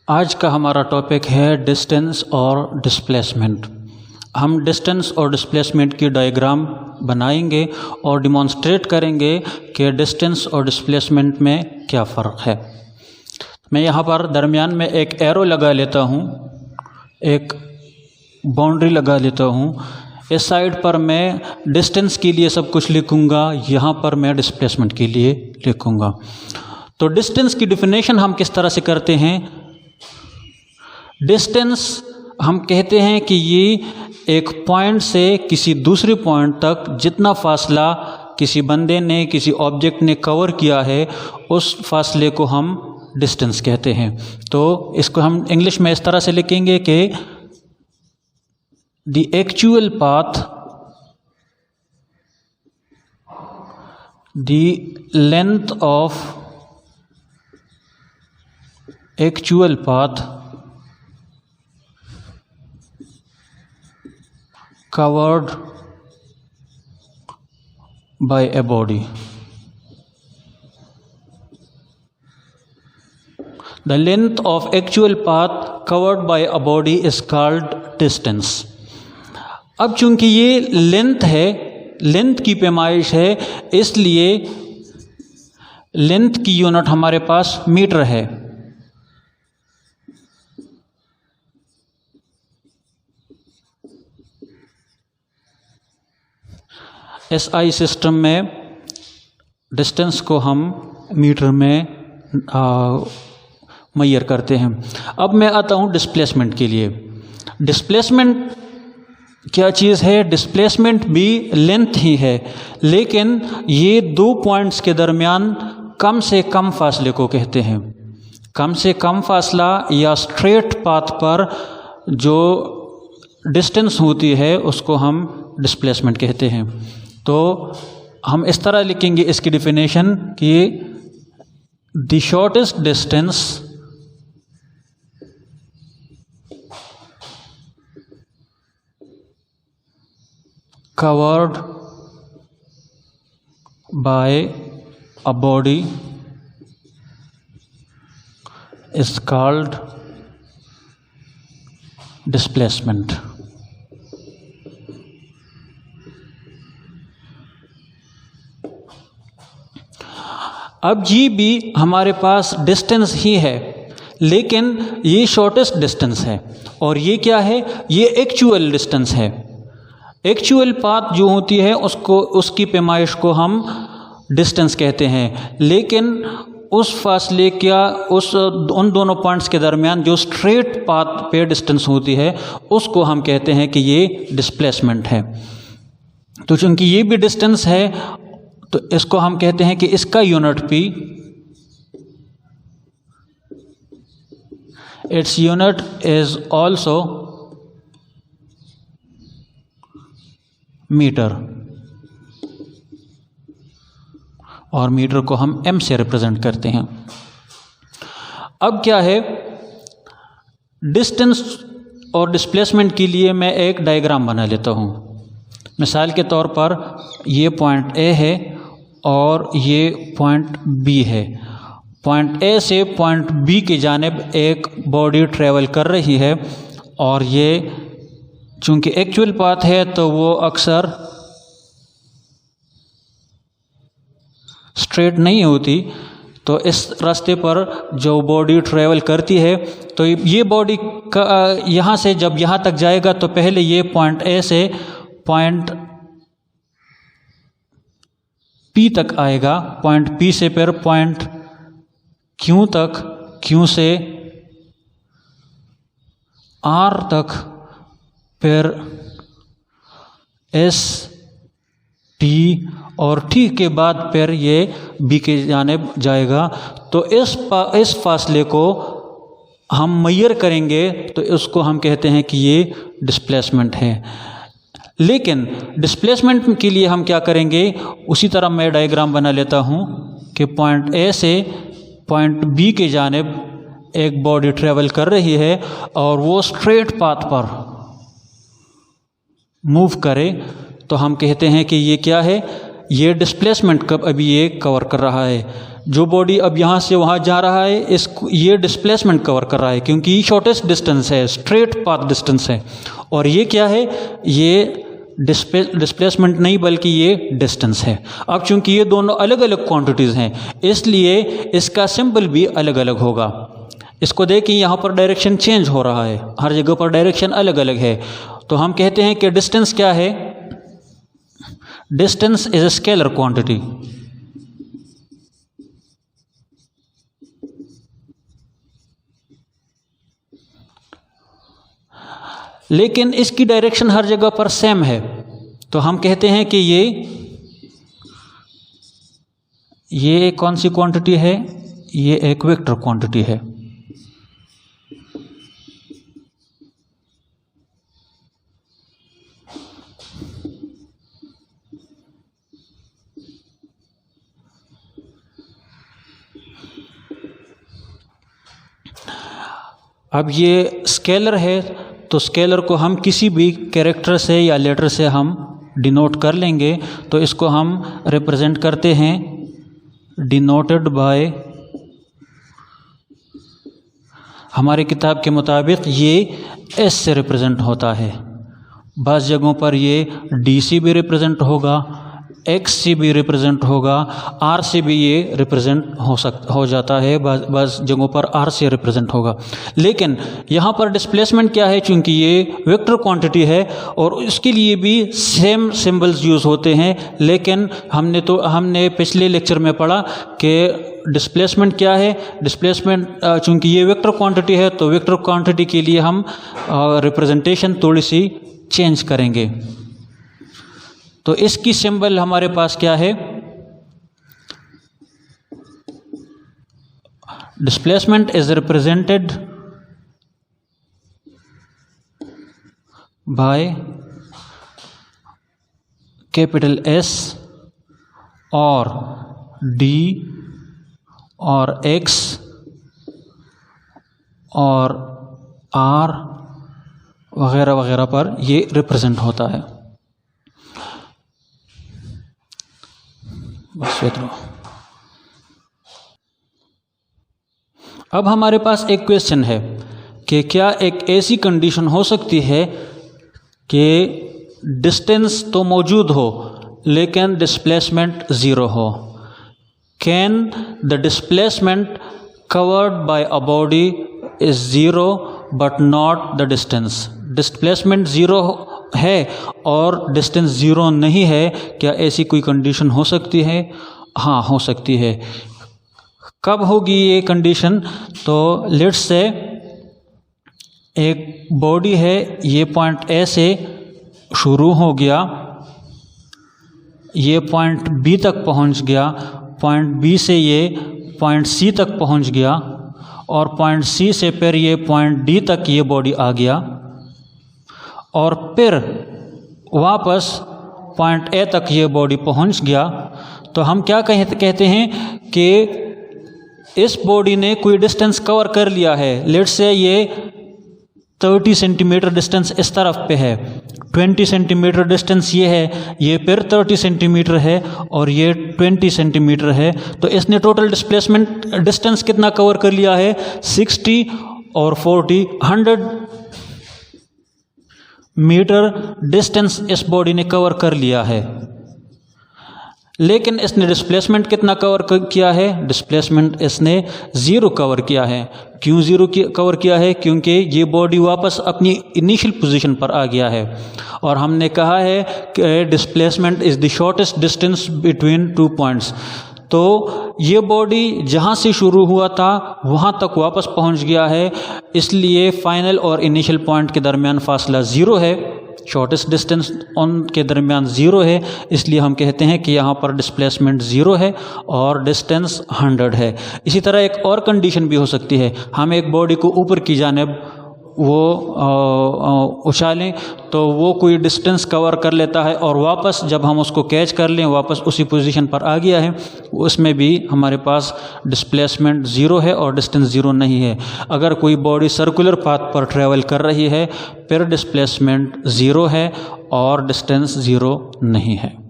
आज का हमारा टॉपिक है डिस्टेंस और डिस्प्लेसमेंट। हम डिस्टेंस और डिस्प्लेसमेंट की डायग्राम बनाएंगे और डिमॉन्स्ट्रेट करेंगे कि डिस्टेंस और डिस्प्लेसमेंट में क्या फ़र्क है। मैं यहाँ पर दरमियान में एक एरो लगा लेता हूँ, एक बाउंड्री लगा लेता हूँ। इस साइड पर मैं डिस्टेंस के लिए सब कुछ लिखूँगा, यहाँ पर मैं डिस्प्लेसमेंट के लिए लिखूँगा। तो डिस्टेंस की डिफिनेशन हम किस तरह से करते हैं? डिस्टेंस हम कहते हैं कि ये एक पॉइंट से किसी दूसरे पॉइंट तक जितना फासला किसी बंदे ने, किसी ऑब्जेक्ट ने कवर किया है, उस फासले को हम डिस्टेंस कहते हैं। तो इसको हम इंग्लिश में इस तरह से लिखेंगे कि the actual path, the length of actual path covered by a body. The length of actual path covered by a body is called distance. अब चूंकि ये लेंथ है, लेंथ की पैमाइश है, इसलिए लेंथ की यूनिट हमारे पास मीटर है। SI सिस्टम में डिस्टेंस को हम मीटर में मेजर करते हैं। अब मैं आता हूँ डिस्प्लेसमेंट के लिए। डिस्प्लेसमेंट क्या चीज़ है? डिस्प्लेसमेंट भी लेंथ ही है, लेकिन ये दो पॉइंट्स के दरमियान कम से कम फासले को कहते हैं। कम से कम फासला या स्ट्रेट पाथ पर जो डिस्टेंस होती है उसको हम डिस्प्लेसमेंट कहते हैं। तो हम इस तरह लिखेंगे इसकी डिफिनेशन कि the shortest distance covered by a body is called displacement. अब जी भी हमारे पास डिस्टेंस ही है, लेकिन ये शॉर्टेस्ट डिस्टेंस है। और ये क्या है? ये एक्चुअल डिस्टेंस है। एक्चुअल पाथ जो होती है उसकी पैमाइश को हम डिस्टेंस कहते हैं, लेकिन उस फासले उन दोनों पॉइंट्स के दरमियान जो स्ट्रेट पाथ पे डिस्टेंस होती है उसको हम कहते हैं कि ये डिस्प्लेसमेंट है। तो चूंकि ये भी डिस्टेंस है तो इसको हम कहते हैं कि इसका unit P, it's unit is also metre, और मीटर को हम एम से रिप्रेजेंट करते हैं। अब क्या है, डिस्टेंस और डिस्प्लेसमेंट के लिए मैं एक डायग्राम बना लेता हूँ। मिसाल के तौर पर ये पॉइंट ए है और ये पॉइंट बी है। पॉइंट ए से पॉइंट बी की जानिब एक बॉडी ट्रेवल कर रही है, और ये चूंकि एक्चुअल पाथ है तो वो अक्सर स्ट्रेट नहीं होती। तो इस रास्ते पर जो बॉडी ट्रेवल करती है, तो ये बॉडी का यहाँ से जब यहाँ तक जाएगा तो पहले ये पॉइंट ए से पॉइंट पी तक आएगा, पॉइंट पी से फिर पॉइंट क्यू तक, क्यू से आर तक, फिर एस, टी, और टी के बाद फिर ये बी के जानिब जाएगा। तो इस फासले को हम मेजर करेंगे तो उसको हम कहते हैं कि ये डिस्प्लेसमेंट है। लेकिन डिस्प्लेसमेंट के लिए हम क्या करेंगे? उसी तरह मैं डायग्राम बना लेता हूँ कि पॉइंट ए से पॉइंट बी के जानिब एक बॉडी ट्रेवल कर रही है और वो स्ट्रेट पाथ पर मूव करे, तो हम कहते हैं कि ये क्या है? ये डिस्प्लेसमेंट कब अभी ये कवर कर रहा है। जो बॉडी अब यहाँ से वहाँ जा रहा है ये डिस्प्लेसमेंट कवर कर रहा है, क्योंकि ये शॉर्टेस्ट डिस्टेंस है, स्ट्रेट पाथ डिस्टेंस है। और ये क्या है, ये डिस्प्लेसमेंट नहीं बल्कि ये डिस्टेंस है। अब चूंकि ये दोनों अलग अलग क्वांटिटीज़ हैं, इसलिए इसका सिंबल भी अलग अलग होगा। इसको देखिए, यहाँ पर डायरेक्शन चेंज हो रहा है, हर जगह पर डायरेक्शन अलग अलग है। तो हम कहते हैं कि डिस्टेंस क्या है, distance is a scalar quantity. लेकिन इसकी डायरेक्शन हर जगह पर सेम है, तो हम कहते हैं कि ये कौन सी क्वांटिटी है, ये एक वेक्टर क्वांटिटी है। अब ये स्केलर है, तो स्केलर को हम किसी भी कैरेक्टर से या लेटर से हम डिनोट कर लेंगे। तो इसको हम रिप्रेजेंट करते हैं डिनोटेड बाय, हमारी किताब के मुताबिक ये एस से रिप्रेजेंट होता है। बाज़ जगहों पर ये डी से भी रिप्रेजेंट होगा, एक्स से भी रिप्रेजेंट होगा, आर से भी ये रिप्रेजेंट हो जाता है, बाज़ जगहों पर आर से रिप्रेजेंट होगा। लेकिन यहाँ पर डिस्प्लेसमेंट क्या है, चूँकि ये वेक्टर क्वांटिटी है और इसके लिए भी सेम सिंबल्स यूज़ होते हैं। लेकिन हमने पिछले लेक्चर में पढ़ा कि डिस्प्लेसमेंट क्या है। डिस्प्लेसमेंट चूँकि ये वेक्टर क्वांटिटी है, तो वेक्टर क्वांटिटी के लिए हम रिप्रेजेंटेशन थोड़ी सी चेंज करेंगे। तो इसकी सिंबल हमारे पास क्या है, displacement is represented by capital S और डी और एक्स और आर वगैरह वगैरह पर ये रिप्रेजेंट होता है। बस इतना। अब हमारे पास एक क्वेश्चन है कि क्या एक ऐसी कंडीशन हो सकती है कि डिस्टेंस तो मौजूद हो लेकिन डिस्प्लेसमेंट ज़ीरो हो। Can the displacement covered by a body is zero but not the distance. Displacement zero है और डिस्टेंस ज़ीरो नहीं है, क्या ऐसी कोई कंडीशन हो सकती है? हाँ, हो सकती है। कब होगी ये कंडीशन? तो लेट्स से एक बॉडी है, ये पॉइंट ए से शुरू हो गया, ये पॉइंट बी तक पहुंच गया, पॉइंट बी से ये पॉइंट सी तक पहुंच गया और पॉइंट सी से फिर ये पॉइंट डी तक ये बॉडी आ गया और फिर वापस पॉइंट ए तक ये बॉडी पहुंच गया। तो हम क्या कहते हैं कि इस बॉडी ने कोई डिस्टेंस कवर कर लिया है। लेट्स से ये 30 सेंटीमीटर डिस्टेंस इस तरफ पे है, 20 सेंटीमीटर डिस्टेंस ये है, ये फिर 30 सेंटीमीटर है और ये 20 सेंटीमीटर है। तो इसने टोटल डिस्प्लेसमेंट डिस्टेंस कितना कवर कर लिया है? 60 और 40 100 मीटर डिस्टेंस इस बॉडी ने कवर कर लिया है। लेकिन इसने डिस्प्लेसमेंट कितना कवर किया है? डिस्प्लेसमेंट इसने ज़ीरो कवर किया है। क्यों ज़ीरो कवर किया है? क्योंकि ये बॉडी वापस अपनी इनिशियल पोजीशन पर आ गया है और हमने कहा है कि displacement is the shortest distance between two points. तो ये बॉडी जहाँ से शुरू हुआ था वहाँ तक वापस पहुँच गया है, इसलिए फाइनल और इनिशियल पॉइंट के दरमियान फासला ज़ीरो है, शॉर्टेस्ट डिस्टेंस उनके दरमियान ज़ीरो है। इसलिए हम कहते हैं कि यहाँ पर डिस्प्लेसमेंट ज़ीरो है और डिस्टेंस 100 है। इसी तरह एक और कंडीशन भी हो सकती है, हम एक बॉडी को ऊपर की जानिब वो उछालें तो वो कोई डिस्टेंस कवर कर लेता है और वापस जब हम उसको कैच कर लें वापस उसी पोजीशन पर आ गया है, उसमें भी हमारे पास डिस्प्लेसमेंट ज़ीरो है और डिस्टेंस ज़ीरो नहीं है। अगर कोई बॉडी सर्कुलर पाथ पर ट्रैवल कर रही है फिर डिस्प्लेसमेंट ज़ीरो है और डिस्टेंस ज़ीरो नहीं है।